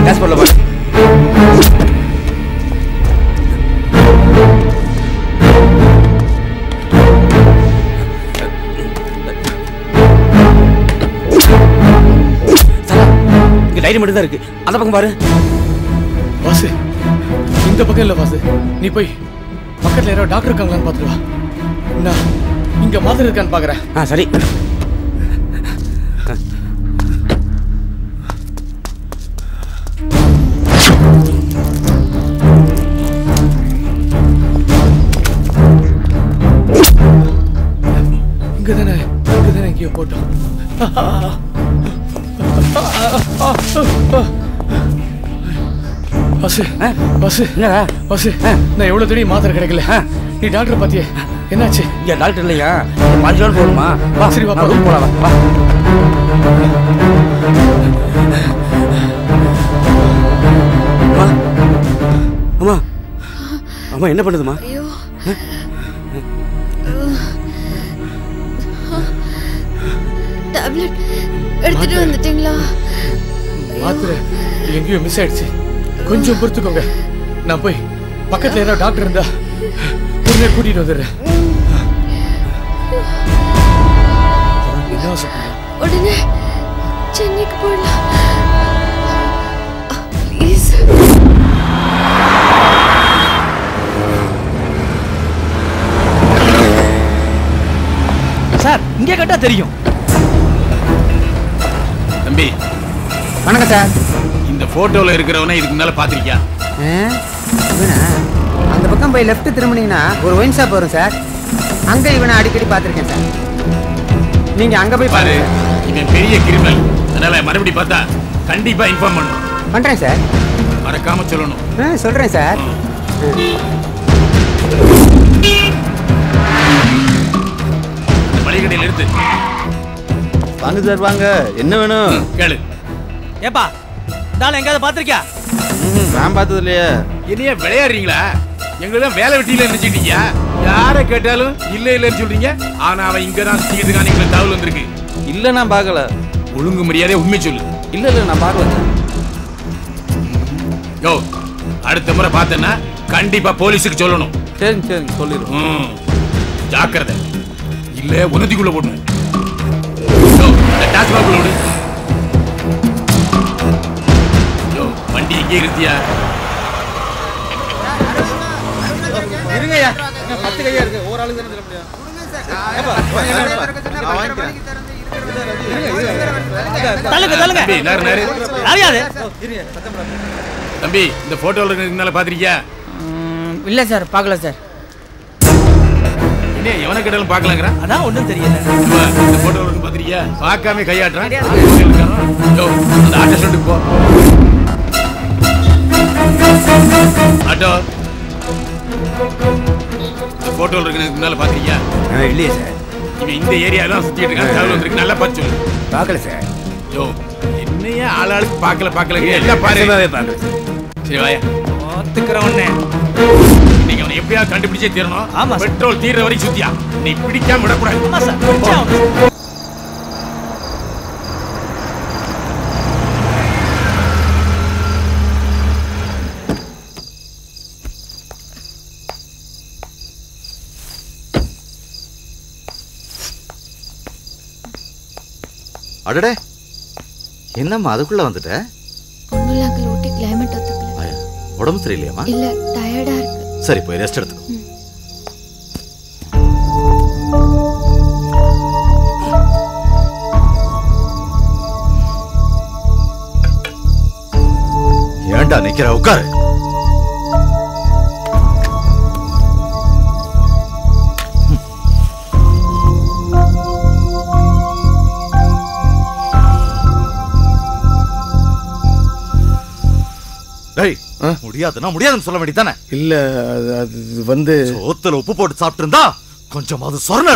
டேஷ்போர்ட்ல பாரு. இங்க டைரி மட்டும் தான் இருக்கு. அந்த பக்கம் பாரு. வாசு, இந்த பக்கம் இல்ல வாசு. நீ போய் பக்கத்துல யாரோ டாக்டர் இருக்காங்களான்னு பாத்துட்டு வா. நான் இங்க மாத்திரை இருக்கான்னு பாக்குறேன். சரி. இங்கதானே எங்கேயோ போட்டோம். வாசு, வாசு, வாசு, நான் எவ்வளவு தேடி மாத்திரை கிடைக்கல. நீ டாக்டர் பாத்தியே, என்னாச்சு? டாக்டர் இல்லையா? மஞ்சள் போடுமா? வா சரி, வா போலாம். வா. அம்மா, அம்மா என்ன பண்ணுதுமா? டேப்லெட் எடுத்துட்டு வந்துட்டீங்களா? மாத்திரை எங்கேயோ மிஸ் ஆயிடுச்சு. கொஞ்சம் பொறுத்துக்கோங்க. நான் போய் பக்கத்துல யாரோ டாக்டர் இருந்தா உடனே கூட்டிட்டு வந்துடுறேன். என்ன சொல்றீங்க? உடனே சென்னைக்கு போயிடலாம். ப்ளீஸ். சார், இங்கே கேட்டா தெரியும். தம்பி வணக்கம் சார். இந்த போட்டோல இருக்கிறவனை இதுக்கு முன்னால பாத்திருக்கியா? அந்த பக்கம் போய் லெஃப்ட் திரும்பினீங்கன்னா ஒரு ஒயின் ஷாப் வரும் சார். அங்க இவனை அடிக்கடி பார்த்திருக்கேன் சார். நீங்க அங்க போய் பாரு. இவன் பெரிய கிரிமினல். அதனால மறுபடியும் பார்த்தா கண்டிப்பா இன்ஃபார்ம் பண்ணணும். பண்றேன் சார். மறக்காம சொல்லணும். சொல்றேன் சார். மளிகடையில் எடுத்து வாங்க சார், வாங்க. என்ன வேணும்? கேளு. ஏப்பா, நாளை எங்கயாவது பாத்திருக்கியா? நான் பார்த்தது இல்லையே. என்னையா விளையாடுறீங்களா? எங்களதான் வேலை வெட்டியில நினைச்சிட்டீங்க. யாரை கேட்டாலும் இல்ல இல்லன்னு சொல்றீங்க. ஆனா அவன் இங்கதான் சுத்திக்கிட்டு இருக்கான். எங்களுக்கு தகவல் வந்திருக்கு. இல்ல, நான் பார்க்கல. ஒழுங்கு மரியாதையா உண்மை சொல்லு. இல்ல, நான் பார்க்கல சார். யோ, அடுத்த முறை பார்த்தேன்னா கண்டிப்பா போலீஸுக்கு சொல்லணும். சரி சொல்லிடுறோம். ஜாக்கிரதை. இல்ல உனதிக்குள்ள போடணும். யோ, டாஸ்மாகுள்ள விடு. யோ, வண்டி எங்கே இருந்தியா? இருங்கய்யா, 10 கையா இருக்கு. ஒரு ஆளுக்கு தானே தர முடியும். தம்பி, இந்த போட்டோல இருக்கிறதுனால பாத்திருக்கியா? இல்ல சார், பார்க்கல சார். என்ன எவனை கேட்டாலும் பார்க்கலாங்கிறான்? அதான் ஒண்ணும் தெரியல. இந்த போட்டோல இருக்கு பாத்திருக்கியா? பார்க்காம கையாட்டுறான். யோ, அந்த ஆட்டோ ஸ்டாண்டுக்கு போ. ஆட்டோ, இந்த போட்டோல இருக்கிறதுனால பாத்திருக்கியா? இல்லையே சார். இவன் இந்த ஏரியாலாம் சுத்திட்டு இருக்கான். தகவல் வந்திருக்கு. நல்லா பார்த்து சொல்லு. பார்க்கல சார். யோ, என்னையா ஆளாளுக்கு பார்க்கல எல்லாம் பாரு. சரி வாயா. பார்த்துக்கிறேன் உடனே. நீங்க அவனை எப்படியாவது கண்டுபிடிச்சே தீரணும். ஆமா, பெட்ரோல் தீர்ற வரைக்கும் சுத்தியா. நீ பிடிக்காம விடக்கூடாது. ஆமா சார். அடடே, என்னம்மா அதுக்குள்ள வந்துட்ட? ஒண்ணுல அங்கிள் ஊட்டி கிளைமேட் ஒத்துக்கல. உடம்பு சரியில்லையாமா? இல்ல, டயர்டா இருக்கு. சரி, போய் ரெஸ்ட் எடுத்துக்கோ. ஏன்டா நிக்கிற? உட்காரு. முடியாதுன்னா முடியாதுன்னு சொல்ல வேண்டியதானே? இல்ல, அது வந்து சோத்துல உப்பு போட்டு சாப்பிட்டு இருந்தா கொஞ்சமாவது சொர்ண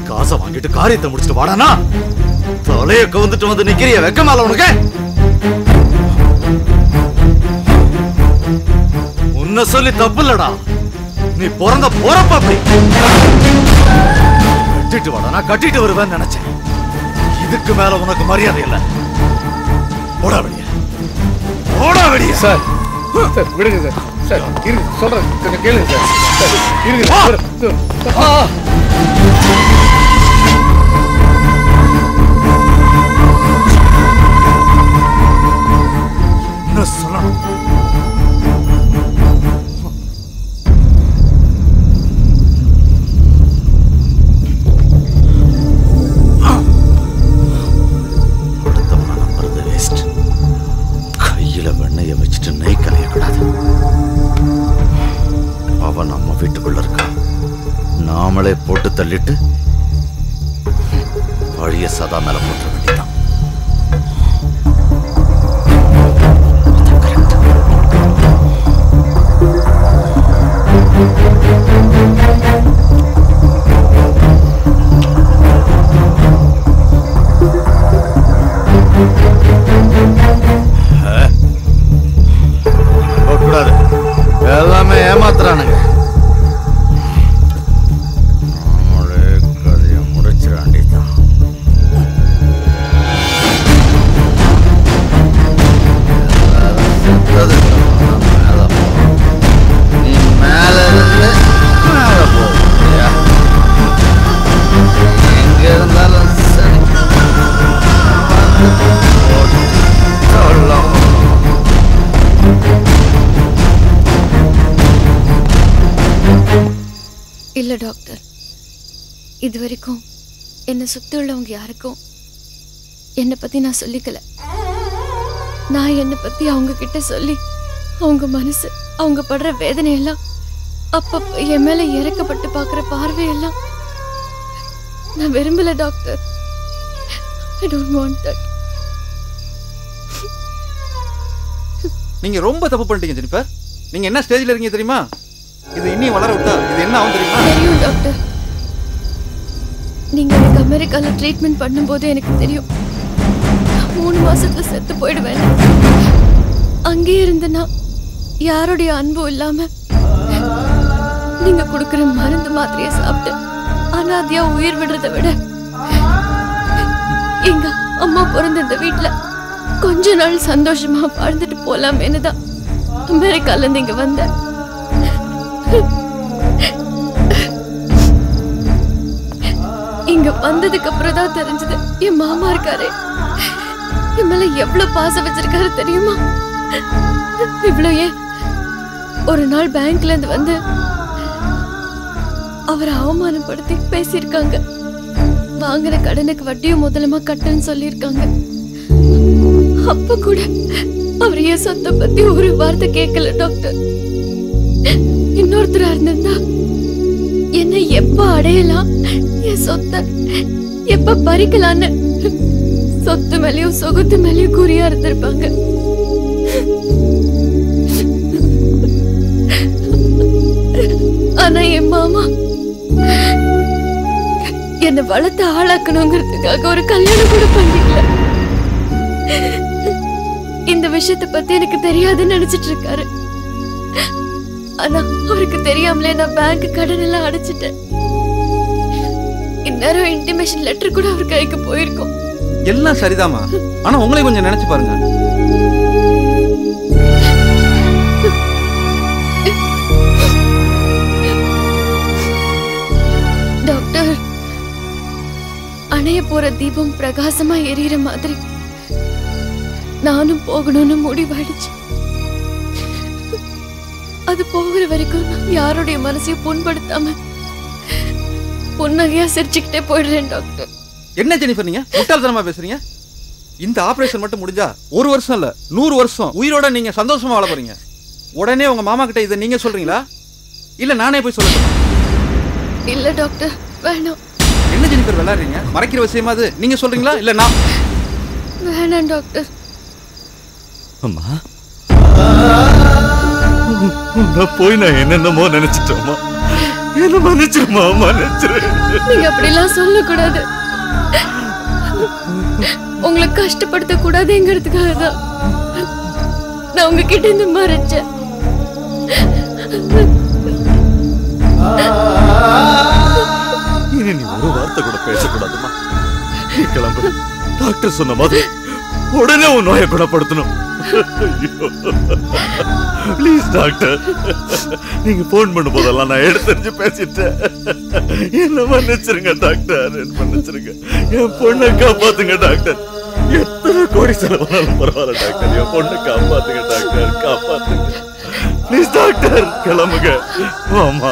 காசை வாங்கிட்டு காரியத்தை முடிச்சுட்டு வாடானா தலைய கவுந்துட்டு வந்து நிக்கிறிய வெக்கமால உனக்கு? உன்ன சொல்லி தப்பு இல்லடா. நீ பிறந்த போறப்ப அப்படி கட்டிட்டு வாடா. நான் கட்டிட்டு வருவேன்னு நினைச்சேன். இதுக்கு மேல உனக்கு மரியாதை இல்ல. போடா வெளியே, போடா வெளியே. சார் சார் விடுங்க சார். சார் இருங்க, சொல்றேன், கொஞ்சம் கேளுங்க சார். சார் இருங்க சார். என்ன சொல்லணும்? அடுத்தவனை நம்புறது வேஸ்ட். கையில வெண்ணைய வச்சுட்டு நெய் கலையக்கூடாது. அவன் நம்ம வீட்டுக்குள்ள இருக்கா, நாமளே போட்டு தள்ளிட்டு வழிய சதா மேல போட்டுற வேண்டியதான். கூடாது, எல்லாமே ஏமாத்துறானுங்க. நம்மளே கதையை முடிச்சிடாண்டிதான். மேல போ, நீ மேல இருந்து மேல போ. எங்க இருந்தாலும் சரி, சொல்லலாம். இல்ல டாக்டர், இது வரைக்கும் என்னை சுத்தி உள்ளவங்க யாருக்கும் என்னை பத்தி நான் சொல்லிக்கல. நான் என்னை பத்தி அவங்க கிட்ட சொல்லி அவங்க மனசு, அவங்க படுற வேதனை எல்லாம், அப்பப்ப என் மேல இறக்கப்பட்டு பாக்குற பார்வையெல்லாம் நான் விரும்பல doctor. I don't want that. நீங்க ரொம்ப தப்பு பண்ணிட்டீங்க ஜெனிஃபர். நீங்க என்ன ஸ்டேஜ்ல இருக்கீங்க தெரியுமா? இது இன்னும் வளர விட்டா இது என்ன ஆகும் தெரியுமா? தெரியும் டாக்டர். நீங்க எனக்கு அமெரிக்கால ட்ரீட்மெண்ட் பண்ணும்போது எனக்கு தெரியும் 3 மாசத்துல செத்து போயிடுவேன். அங்கே இருந்தனா யாருடைய அன்பும் இல்லாம நீங்க கொடுக்கிற மருந்து மாத்திரையை சாப்பிட்டு அனாதையா உயிர் விடுறதை விட எங்க அம்மா பிறந்த இந்த வீட்டுல கொஞ்ச நாள் சந்தோஷமா வாழ்ந்துட்டு போலாமேன்னு தான் அமெரிக்கால இருந்து இங்க வந்தேன். இங்க வந்ததுக்கு அப்புறம் தான் தெரிஞ்சது என் மாமா இருக்காரு என் மேல எவ்வளவு பாசம் வச்சிருக்காரு தெரியுமா? இவ்வளவு ஏன், ஒரு நாள் பேங்க்ல இருந்து வந்து அவரை அவமானப்படுத்தி பேசியிருக்காங்க. வாங்கின கடனுக்கு வட்டியும் முதலமா கட்டுன்னு சொல்லியிருக்காங்க. அப்ப கூட அவர் என் சொத்தை பத்தி ஒரு வார்த்தை கேட்கல டாக்டர். இன்னொருத்தரா இருந்திருந்தா என்ன எப்ப அடையலாம், என் சொத்தை எப்ப பறிக்கலான்னு சொத்து மேலயும் சொகுத்து மேலயும் குறியா இருந்திருப்பாங்க. ஆனா என் மாமா என்னை வளர்த்து ஆளாக்கணுங்கிறதுக்காக ஒரு கல்யாணம் கூட பண்ணிக்கல. இந்த விஷயத்தை பத்தி எனக்கு தெரியாதுன்னு நினைச்சிட்டு இருக்காரு. ஆனா அவருக்கு தெரியாமலே நான் பேங்க் கடன் எல்லாம் அடைச்சிட்டேன். இந்நேரம் இன்டிமேஷன் லெட்டர் கூட அவர் கைக்கு போயிருக்கும். எல்லாம் சரிதாமா, ஆனா உங்களை கொஞ்சம் நினைச்சு பாருங்க. டாக்டர், அணைய போற தீபம் பிரகாசமா எரியற மாதிரி நானும் போகணும்னு முடிவாயிடுச்சு. அது போகிற வரைக்கும் யாருடைய மனசையும் புண்படுத்தாம புன்னகையா சிரிச்சுக்கிட்டே போயிடுறேன் டாக்டர். என்ன ஜெனிஃபர் நீங்க முட்டாள்தனமா பேசுறீங்க? இந்த ஆபரேஷன் மட்டும் முடிஞ்சா 1 வருஷம் இல்ல 100 வருஷம் உயிரோட நீங்க சந்தோஷமா வாழ போறீங்க. உடனே உங்க மாமா கிட்ட இதை நீங்க சொல்றீங்களா இல்ல நானே போய் சொல்லட்டுமா? இல்ல டாக்டர், வேணாம். என்ன ஜெனிஃபர் விளையாடுறீங்க? மறைக்கிற விஷயமா அது நீங்க சொல்றீங்களா இல்ல நான்? வேணாம் டாக்டர். அம்மா, போய் நான் என்னென்னமோ நினைச்சிட்டோமா, என்ன மன்னிச்சிருமா, மன்னிச்சிரு. நீங்க அப்படிலாம் சொல்லக்கூடாது. உங்களை கஷ்டப்படுத்த கூடாதுங்கிறதுக்காக தான் நான் உங்ககிட்ட இருந்து மறைச்சேன். இனி நீ ஒரு வார்த்தை கூட பேசக்கூடாதுமா. நீ கிளம்பு. டாக்டர் சொன்ன மாதிரி உடனே உன் நோயை குணப்படுத்தணும். ப்ளீஸ் டாக்டர், நீங்க போன் பண்ணும் போதெல்லாம் நான் எடுத்து பேசிட்டேன். என்ன மன்னிச்சிருங்க டாக்டர், என்ன மன்னிச்சிருங்க. என் பொண்ணை காப்பாத்துங்க டாக்டர். எத்தனை கோடி செலவானாலும் பரவாயில்ல டாக்டர், என் பொண்ணை காப்பாத்துங்க டாக்டர், காப்பாத்துங்க ப்ளீஸ் டாக்டர். கிளம்புங்க. ஆமா